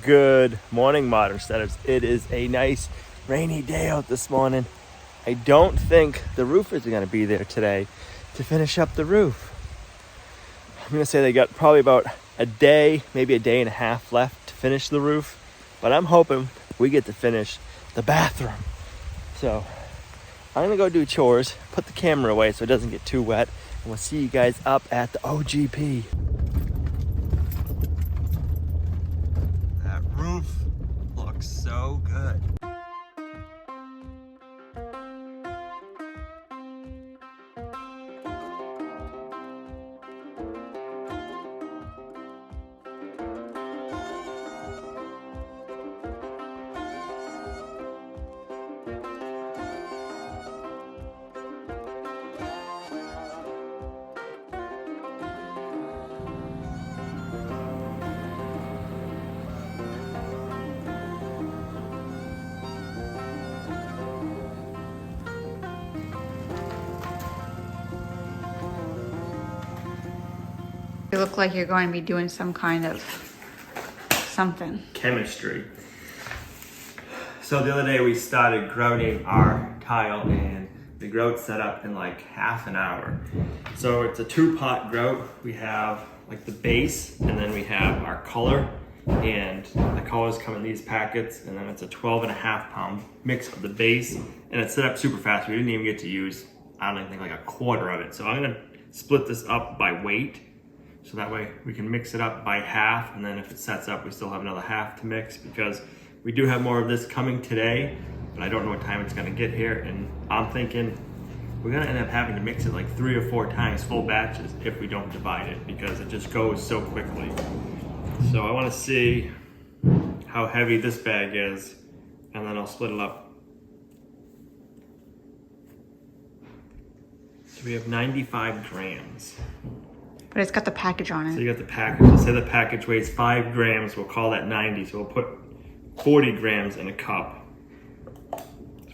Good morning, Modern Steaders. It is a nice rainy day out this morning. I don't think the roofers are going to be there today to finish up the roof. I'm going to say they got probably about a day, maybe a day and a half left to finish the roof, but I'm hoping we get to finish the bathroom. So I'm going to go do chores, put the camera away so it doesn't get too wet, and we'll see you guys up at the OGP. That roof looks so good. You look like you're going to be doing some kind of something. Chemistry. So the other day we started grouting our tile and the grout set up in like half an hour. So it's a two-pot grout. We have like the base and then we have our color, and the colors come in these packets, and then it's a 12.5 pound mix of the base, and it's set up super fast. We didn't even get to use, I don't even think, like a quarter of it. So I'm gonna split this up by weight. So that way we can mix it up by half, and then if it sets up, we still have another half to mix, because we do have more of this coming today, but I don't know what time it's gonna get here. And I'm thinking we're gonna end up having to mix it like 3 or 4 times, full batches, if we don't divide it, because it just goes so quickly. So I wanna see how heavy this bag is, and then I'll split it up. So we have 95 grams. But it's got the package on it. So you got the package. Let's say the package weighs 5 grams. We'll call that 90. So we'll put 40 grams in a cup. So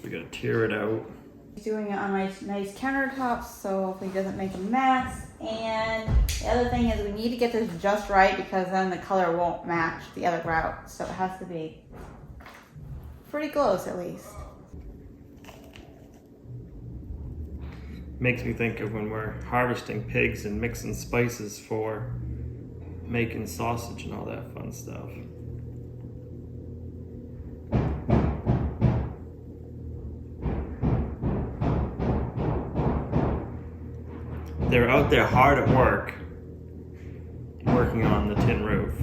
we gotta tear it out. He's doing it on nice countertops, so hopefully it doesn't make a mess. And the other thing is we need to get this just right, because then the color won't match the other grout. So it has to be pretty close at least. Makes me think of when we're harvesting pigs and mixing spices for making sausage and all that fun stuff. They're out there hard at work, working on the tin roof.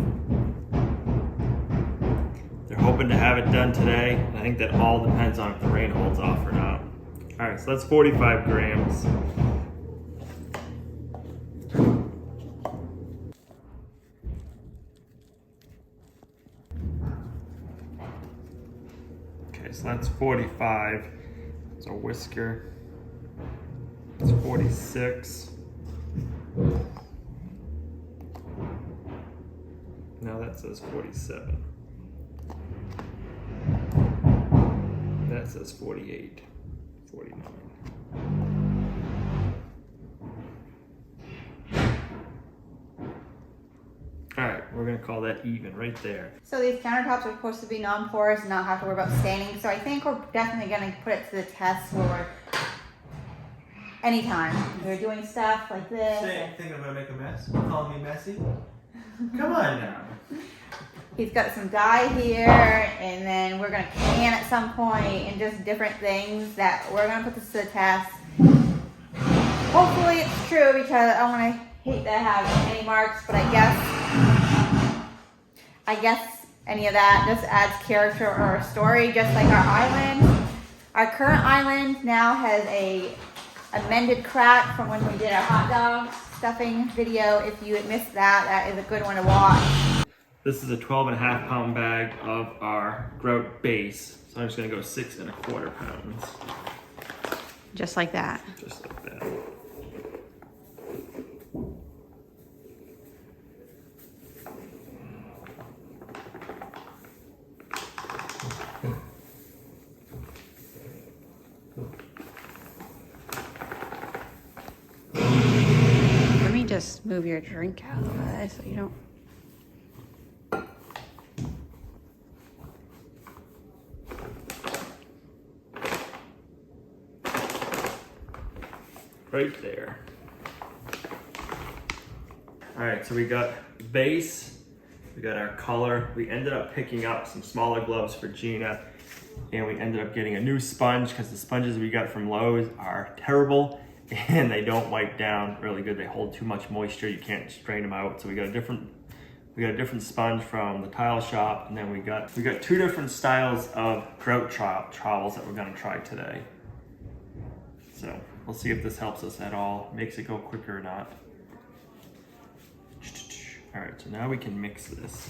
They're hoping to have it done today. And I think that all depends on if the rain holds off or not. All right, so that's 45 grams. Okay, so that's 45. So whisker. It's 46. Now that says 47. That says 48. 49. All right, we're gonna call that even right there. So these countertops are supposed to be non-porous and not have to worry about staining. So I think we're definitely gonna put it to the test for anytime. We're doing stuff like this. Thinking I'm gonna make a mess? Calling me messy? Come on now. He's got some dye here, and then we're gonna can at some point, and just different things that we're gonna put this to the test. Hopefully it's true, because I don't want to hate to have any marks, but I guess any of that just adds character or a story, just like our island. Our current island now has a amended crack from when we did our hot dog stuffing video. If you had missed that, that is a good one to watch. This is a 12.5 pound bag of our grout base. So I'm just gonna go 6 1/4 pounds. Just like that. Just like that. just move your drink out of the way so you don't. right there. All right, so we got base, we got our color. We ended up picking up some smaller gloves for Gina, and we ended up getting a new sponge because the sponges we got from Lowe's are terrible and they don't wipe down really good. They hold too much moisture. You can't strain them out. So we got a different sponge from the tile shop, and then we got two different styles of grout trowels that we're gonna try today. So we'll see if this helps us at all, makes it go quicker or not. All right, so now we can mix this.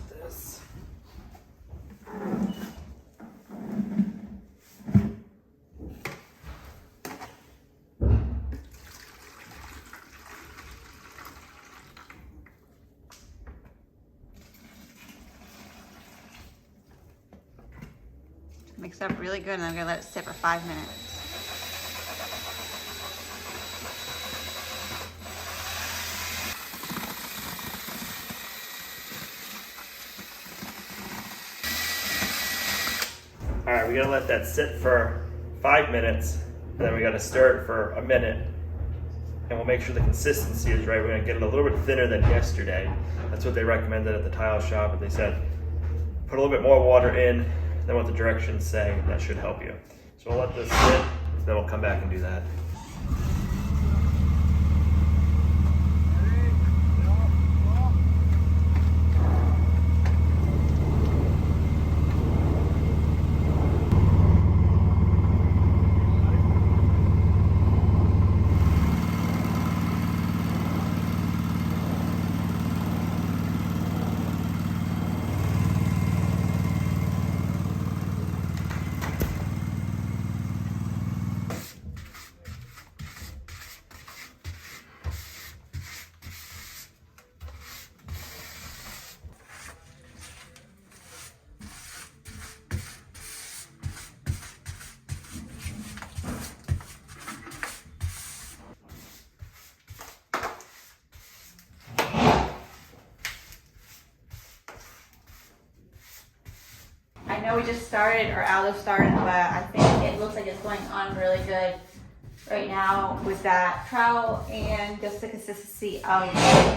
This. Mix it up really good, and I'm gonna let it sit for 5 minutes. All right, we gotta let that sit for 5 minutes, and then we gotta stir it for a minute, and we'll make sure the consistency is right. We're gonna get it a little bit thinner than yesterday. That's what they recommended at the tile shop, and they said, put a little bit more water in than what the directions say, and that should help you. So we'll let this sit, then we'll come back and do that. I know we just started, or Al just started, but I think it looks like it's going on really good right now with that trowel and just the consistency of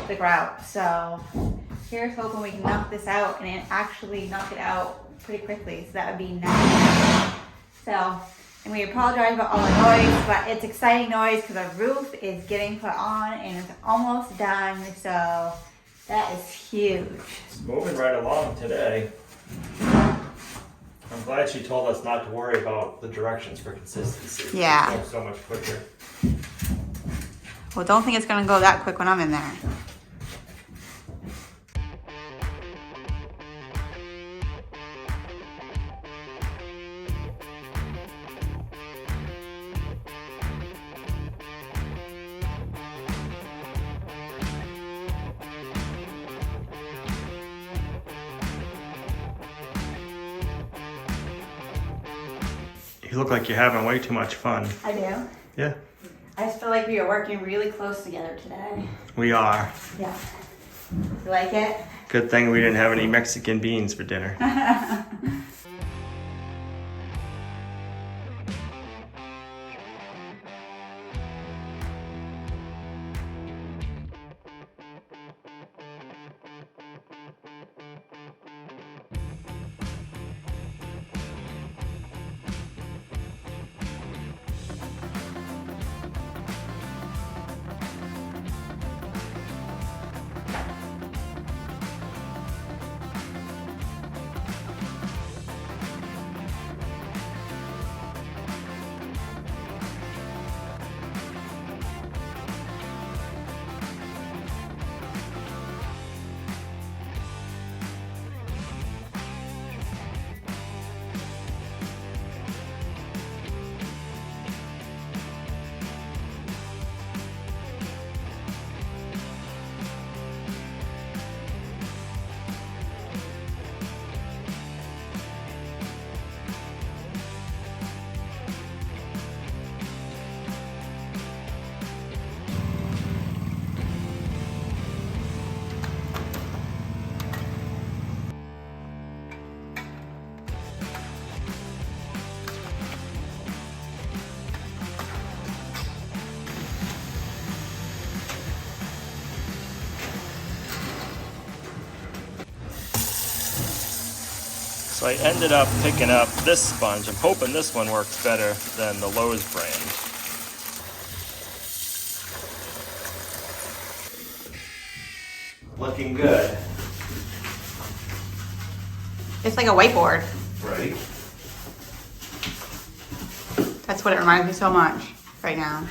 the grout. So here's hoping we can knock this out and actually knock it out pretty quickly. So that would be nice. So, and we apologize about all the noise, but it's exciting noise because the roof is getting put on and it's almost done. So that is huge. It's moving right along today. I'm glad she told us not to worry about the directions for consistency. Yeah. It's so much quicker. Well, don't think it's gonna go that quick when I'm in there. You look like you're having way too much fun. I do. Yeah. I just feel like we are working really close together today. We are. Yeah. You like it? Good thing we didn't have any Mexican beans for dinner. So I ended up picking up this sponge. I'm hoping this one works better than the Lowe's brand. Looking good. It's like a whiteboard. Right. That's what it reminds me so much right now.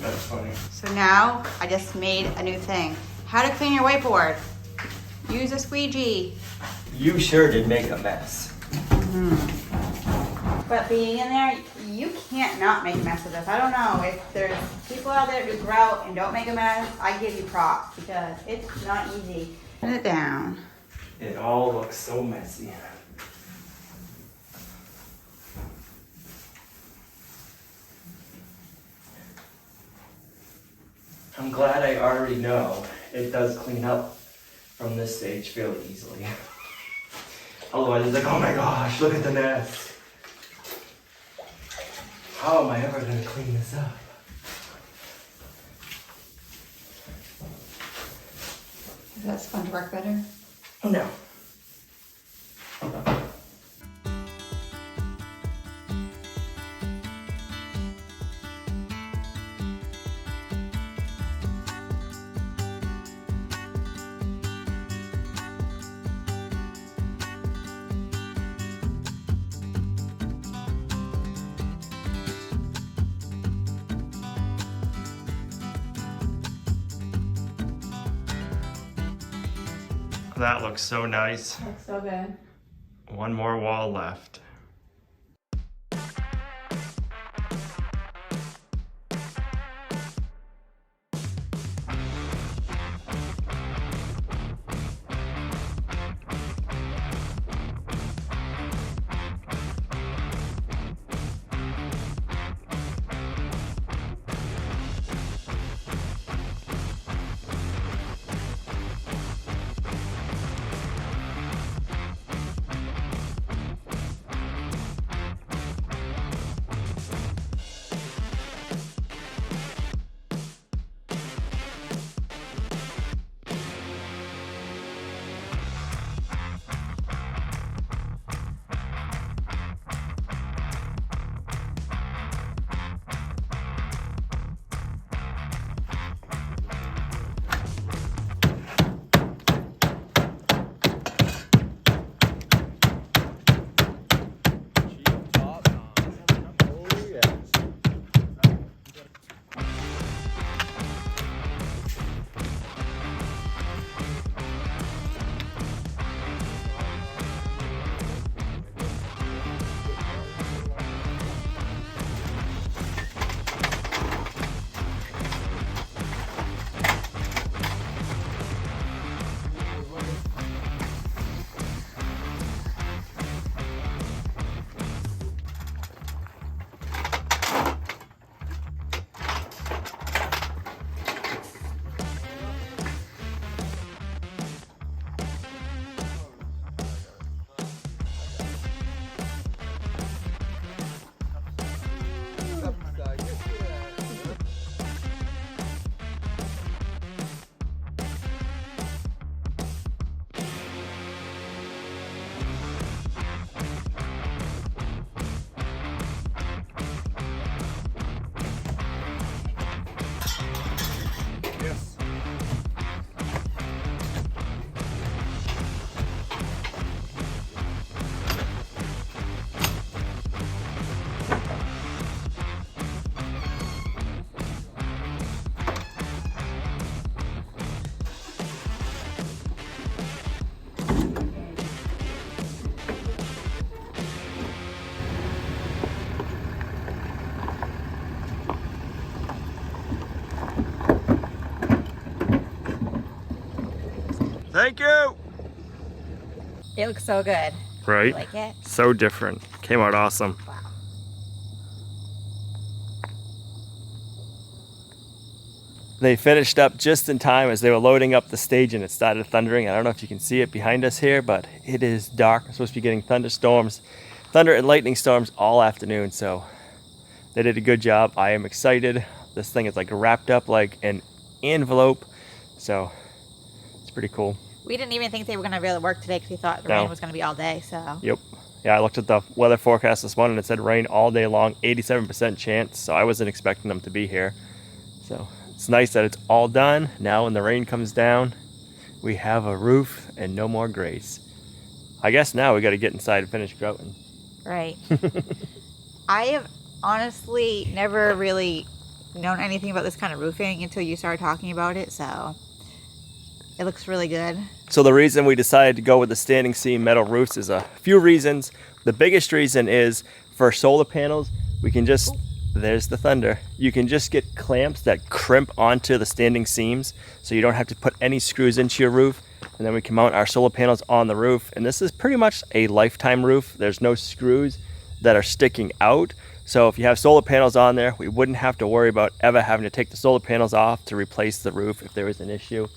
That's funny. So now I just made a new thing. How to clean your whiteboard. Use a squeegee. You sure did make a mess. But being in there, you can't not make a mess of this. I don't know if there's people out there who grout and don't make a mess. I give you props because it's not easy. Put it down. It all looks so messy. I'm glad I already know it does clean up from this stage fairly easily. Otherwise it's like, oh my gosh, look at the mess. How am I ever gonna clean this up? Does that sponge work better? No. That looks so nice. Looks so good. One more wall left. Thank you. It looks so good. Right? You like it? So different. Came out awesome. Wow. They finished up just in time as they were loading up the stage and it started thundering. I don't know if you can see it behind us here, but it is dark. I'm supposed to be getting thunderstorms, thunder and lightning storms all afternoon. So they did a good job. I am excited. This thing is like wrapped up like an envelope. So it's pretty cool. We didn't even think they were going to be able to work today because we thought the rain was going to be all day. So Yep. Yeah, I looked at the weather forecast this morning and it said rain all day long, 87% chance. So I wasn't expecting them to be here. So it's nice that it's all done. Now when the rain comes down, we have a roof and no more grace. I guess now we got to get inside and finish grouting. Right. I have honestly never really known anything about this kind of roofing until you started talking about it, so it looks really good. So the reason we decided to go with the standing seam metal roofs is a few reasons. The biggest reason is for solar panels, we can just, there's the thunder. You can just get clamps that crimp onto the standing seams, so you don't have to put any screws into your roof. And then we can mount our solar panels on the roof. And this is pretty much a lifetime roof. There's no screws that are sticking out. So if you have solar panels on there, we wouldn't have to worry about ever having to take the solar panels off to replace the roof if there was an issue.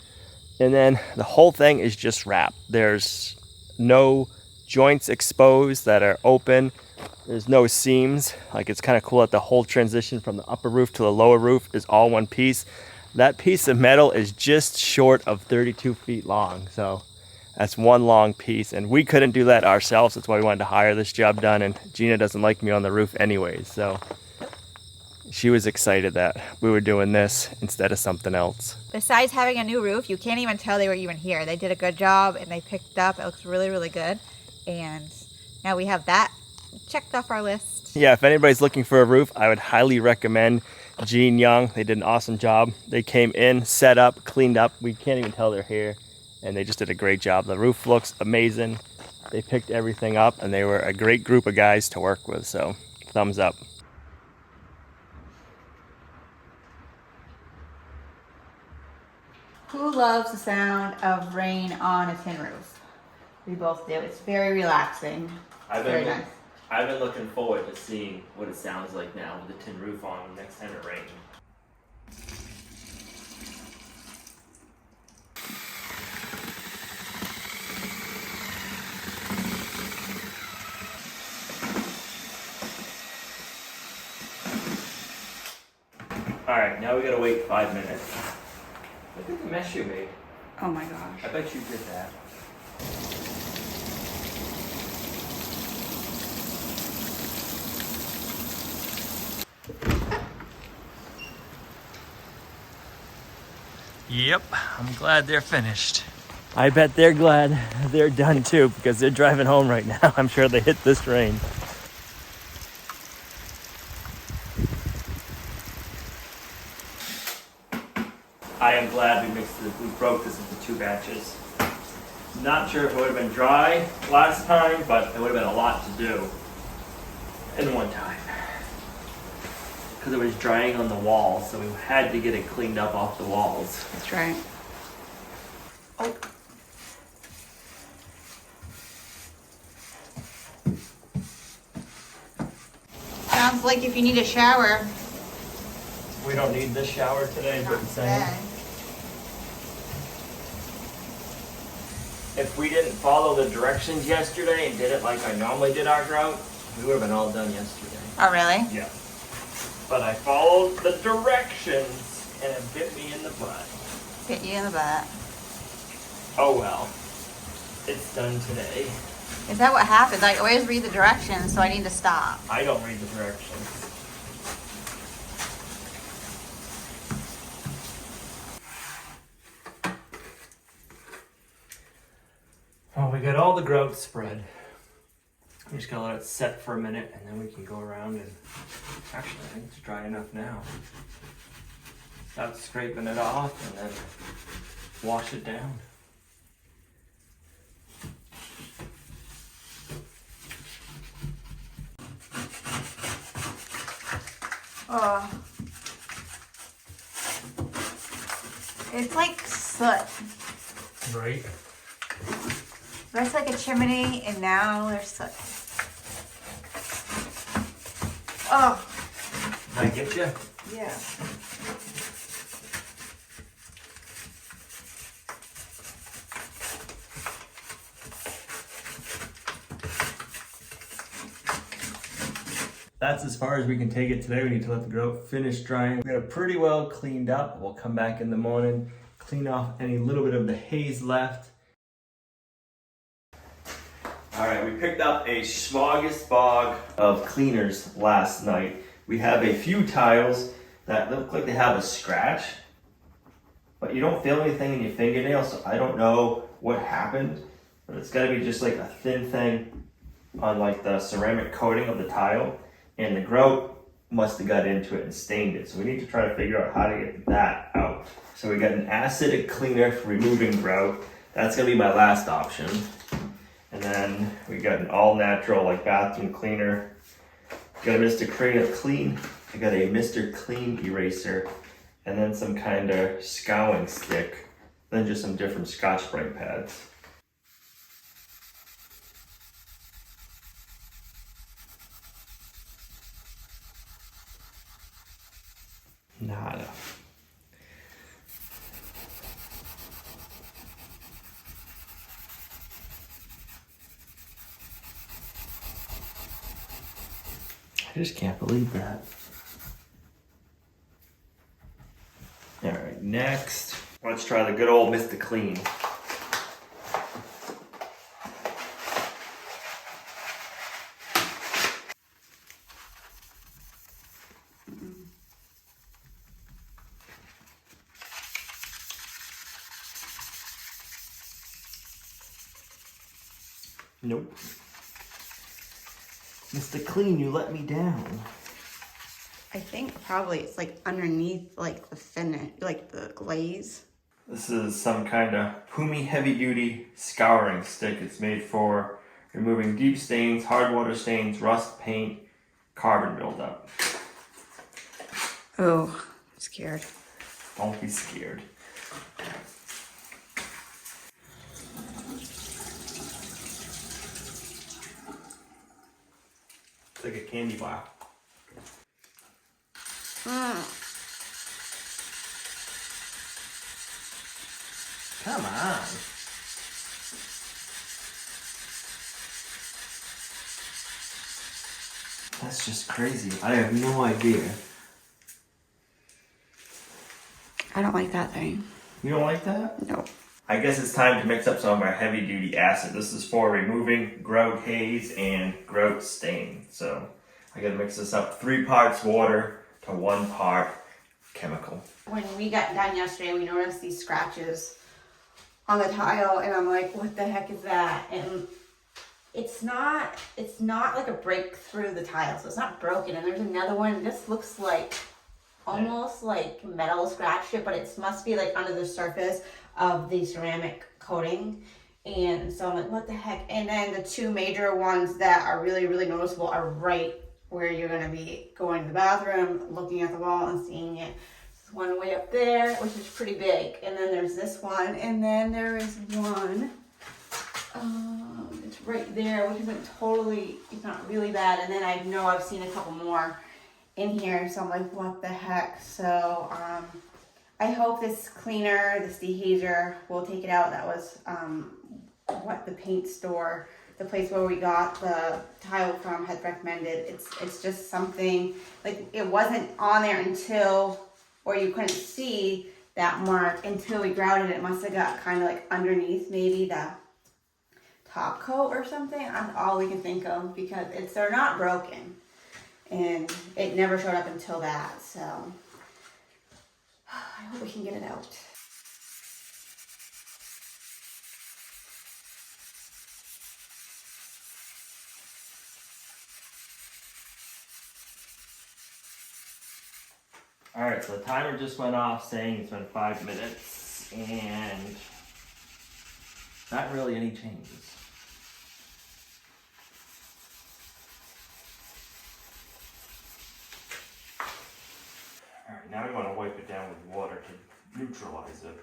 And then the whole thing is just wrapped. There's no joints exposed that are open. There's no seams. Like, it's kind of cool that the whole transition from the upper roof to the lower roof is all one piece. That piece of metal is just short of 32 feet long. So that's one long piece. And we couldn't do that ourselves. That's why we wanted to hire this job done. And Gina doesn't like me on the roof anyways. So she was excited that we were doing this instead of something else. Besides having a new roof, you can't even tell they were even here. They did a good job and they picked up. It looks really, really good. And now we have that checked off our list. Yeah, if anybody's looking for a roof, I would highly recommend Gene Young. They did an awesome job. They came in, set up, cleaned up. We can't even tell they're here. And they just did a great job. The roof looks amazing. They picked everything up and they were a great group of guys to work with. So thumbs up. Who loves the sound of rain on a tin roof? We both do. It's very relaxing. Very nice. I've been looking forward to seeing what it sounds like now with the tin roof on next time it rains. Alright, now we gotta wait 5 minutes. Look at the mess you made. Oh my gosh. I bet you did that. Yep, I'm glad they're finished. I bet they're glad they're done too, because they're driving home right now. I'm sure they hit this rain. I am glad we broke this into 2 batches. Not sure if it would have been dry last time, but it would have been a lot to do in one time. Because it was drying on the walls, so we had to get it cleaned up off the walls. That's right. Oh. Sounds like if you need a shower. We don't need this shower today, but saying. If we didn't follow the directions yesterday and did it like I normally did our grout, we would have been all done yesterday. Oh, really? Yeah. But I followed the directions and it bit me in the butt. Bit you in the butt. Oh well. It's done today. Is that what happens? I always read the directions, so I need to stop. I don't read the directions. Well, we got all the grout spread. I'm just gonna let it set for a minute and then we can go around and, actually I think it's dry enough now. Start scraping it off and then wash it down. Oh. It's like soot. Right. That's like a chimney, and now there's soot. Oh. Did I get you? Yeah. That's as far as we can take it today. We need to let the grout finish drying. We got it pretty well cleaned up. We'll come back in the morning, clean off any little bit of the haze left. All right, we picked up a smorgasbord of cleaners last night. We have a few tiles that look like they have a scratch, but you don't feel anything in your fingernail, so I don't know what happened, but it's gotta be just like a thin thing on like the ceramic coating of the tile, and the grout must have got into it and stained it. So we need to try to figure out how to get that out. So we got an acidic cleaner for removing grout. That's gonna be my last option. And then we got an all natural like bathroom cleaner. Got a Mr. Clean. I got a Mr. Clean eraser, and then some kind of scouring stick, then just some different Scotch-Brite pads. Nada. I just can't believe that. All right, next, let's try the good old Mr. Clean. Nope. Mr. Clean, you let me down. I think probably it's like underneath like the finish, like the glaze. This is some kind of 𝑚𝑎𝑖𝑙 heavy duty scouring stick. It's made for removing deep stains, hard water stains, rust, paint, carbon buildup. Oh, I'm scared. Don't be scared. It's like a candy bar. Come on. That's just crazy. I have no idea. I don't like that thing. You don't like that? No. I guess it's time to mix up some of our heavy duty acid. This is for removing grout haze and grout stain. So I gotta mix this up 3 parts water to 1 part chemical. When we got done yesterday, we noticed these scratches on the tile, and I'm like, what the heck is that? And it's not like a break through the tile, so it's not broken. And there's another one. This looks like almost like metal scratched it, but it must be like under the surface of the ceramic coating. And so I'm like, what the heck? And then the 2 major ones that are really, really noticeable are right where you're gonna be going to the bathroom, looking at the wall and seeing it. There's one way up there, which is pretty big. And then there's this one, and then there is one, it's right there, which isn't totally, it's not really bad. And then I know I've seen a couple more in here, so I'm like, what the heck? So I hope this cleaner, this dehazer, will take it out. That was what the paint store, the place where we got the tile from, had recommended. It's just something, like it wasn't on there until, or you couldn't see that mark until we grouted it. It must have got kind of like underneath maybe the top coat or something. That's all we can think of, because they're not broken. And it never showed up until that, so I hope we can get it out. All right, so the timer just went off saying it's been 5 minutes, and not really any changes. All right, now we want to wipe it down with water to neutralize it.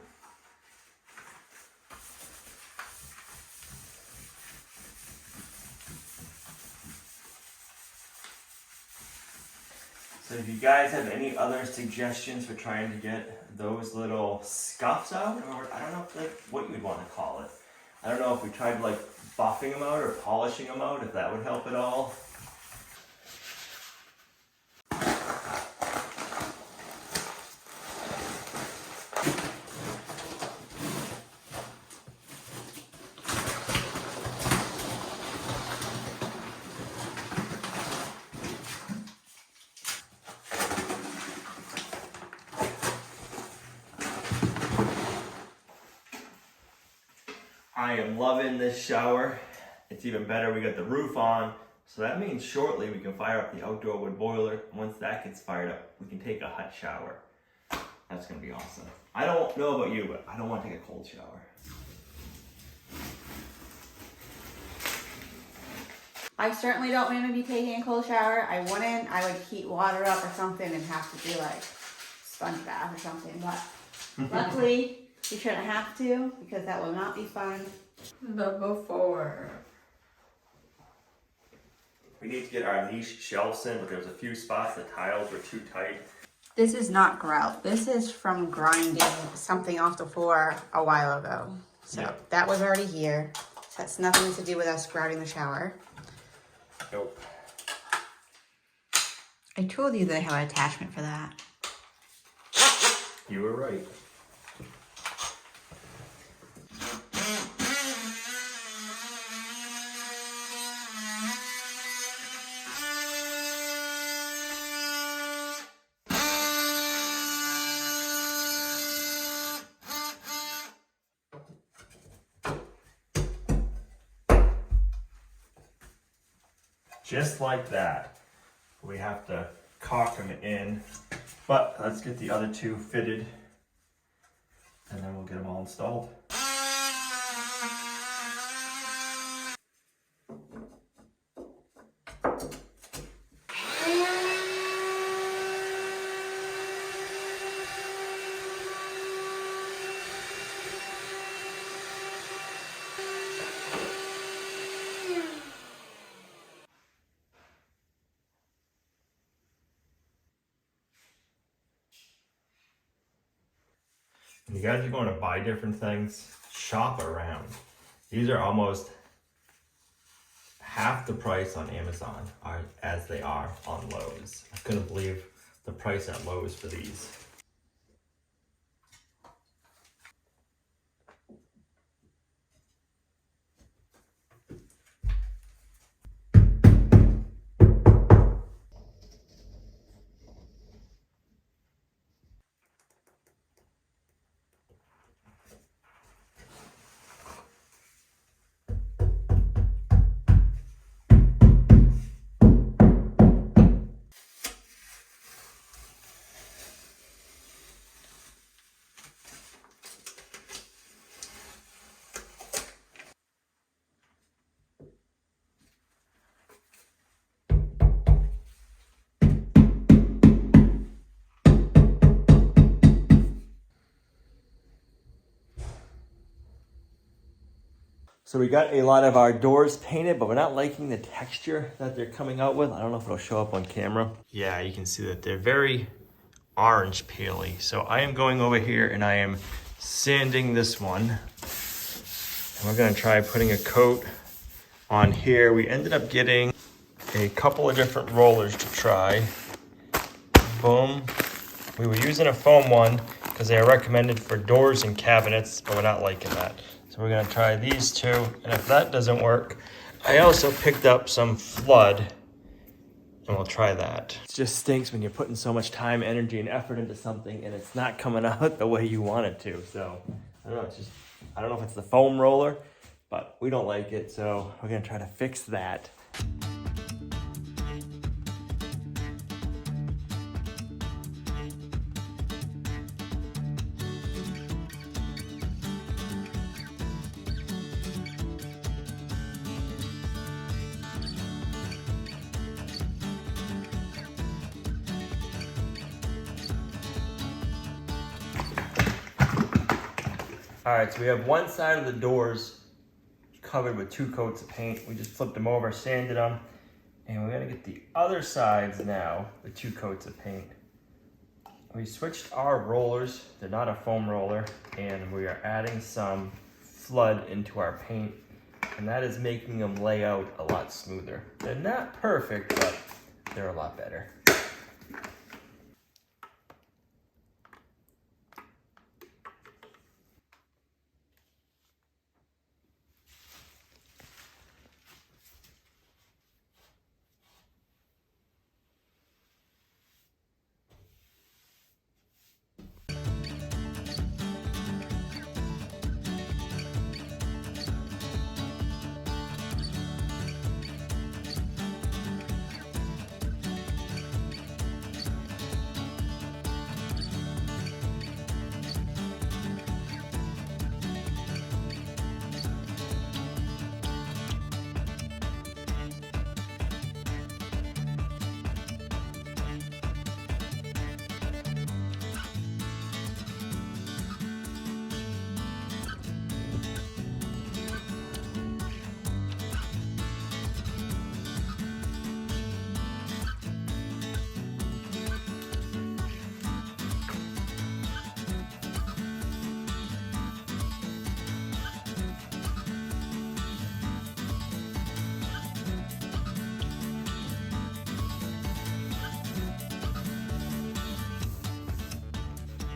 So if you guys have any other suggestions for trying to get those little scuffs out, or I don't know what you would want to call it. I don't know if we tried like buffing them out or polishing them out, if that would help at all. I am loving this shower. It's even better, we got the roof on. So that means shortly we can fire up the outdoor wood boiler. Once that gets fired up, we can take a hot shower. That's gonna be awesome. I don't know about you, but I don't want to take a cold shower. I certainly don't want to be taking a cold shower. I wouldn't. I would heat water up or something and have to do like sponge bath or something. But luckily, you shouldn't have to because that will not be fun. But before. We need to get our niche shelves in, but there's a few spots the tiles were too tight. This is not grout. This is from grinding something off the floor a while ago. So Yeah. that was already here. So that's nothing to do with us grouting the shower. Nope. I told you they have an attachment for that. You were right. Just like that. We have to caulk them in, but let's get the other two fitted and then we'll get them all installed. You guys are going to buy different things, shop around. These are almost half the price on Amazon as they are on Lowe's. I couldn't believe the price at Lowe's for these. So we got a lot of our doors painted, but we're not liking the texture that they're coming out with. I don't know if it'll show up on camera. Yeah, you can see that they're very orange peely. So I am going over here and I am sanding this one. And we're gonna try putting a coat on here. We ended up getting a couple of different rollers to try. Boom. We were using a foam one because they are recommended for doors and cabinets, but we're not liking that. So we're gonna try these two, and if that doesn't work, I also picked up some flood, and we'll try that. It just stinks when you're putting so much time, energy, and effort into something, and it's not coming out the way you want it to. So, I don't know, I don't know if it's the foam roller, but we don't like it, so we're gonna try to fix that. All right, so we have one side of the doors covered with 2 coats of paint. We just flipped them over, sanded them, and we're gonna get the other sides now with 2 coats of paint. We switched our rollers, they're not a foam roller, and we are adding some flood into our paint, and that is making them lay out a lot smoother. They're not perfect, but they're a lot better.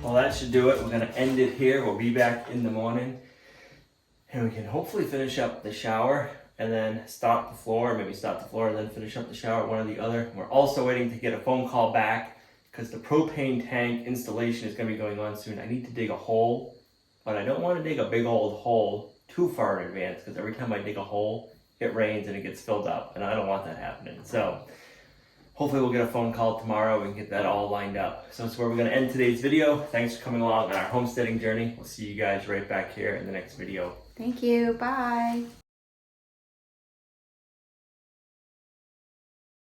Well, that should do it. We're gonna end it here. We'll be back in the morning. And we can hopefully finish up the shower and then start the floor, maybe start the floor and then finish up the shower, one or the other. We're also waiting to get a phone call back because the propane tank installation is gonna be going on soon. I need to dig a hole, but I don't wanna dig a big old hole too far in advance because every time I dig a hole, it rains and it gets filled up and I don't want that happening. So hopefully we'll get a phone call tomorrow and get that all lined up. So that's where we're gonna end today's video. Thanks for coming along on our homesteading journey. We'll see you guys right back here in the next video. Thank you. Bye.